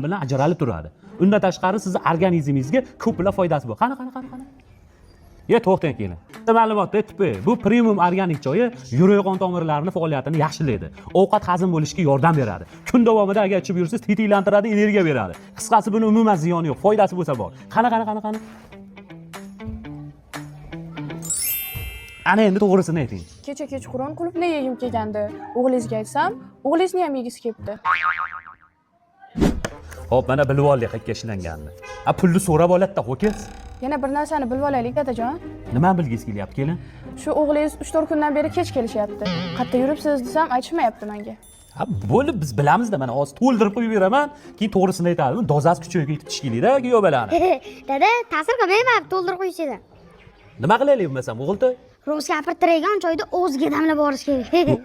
bilan ajralib turadi. Undan tashqari sizni organizmingizga ko'plab foydasi bor. Qani. Ye to'xtang keling. Bitta ma'lumotni aytib qo'yay. Bu premium organik choyi yurak qon tomirlarining faoliyatini yaxshilaydi. Ovqat hazm bo'lishiga yordam beradi. Kun davomida agar ichib yursangiz tetiklantiradi, energiya beradi. Qisqasi buni umuman ziyoni yo'q, foydasi bo'lsa bor. Qani. Ana endi to'g'risini ayting. Kecha kechqurun qulupni yegim kelgandi. O'g'lingizga aytsam, o'g'lingizni ham yegisi kelibdi. Xo'p, mana bilib oldik qayerga ishlanganini. Pulni so'rab oladi-da, ho'kiz. Yana bir narsani bilib olaylik, dadajon. Nimani bilgingiz kelyapti, keling? Shu o'g'lingiz 3-4 kundan beri kech kelishyapti. Qayerda yuribsiz desam, aytishmayapti menga. Bo'lib biz bilamiz-da, mana hozir to'ldirib qo'yib beraman, keyin to'g'risini aytadi. Dozasi kuchayib ketib tishkilikda, giyobalarni. Dada, ta'sir qilmayapti to'ldirib qo'yishida. Nima qilaylik bo'lmasam, o'g'iltoy? Ro'z gapirtirgan joyda o'ziga damlab borish kerak.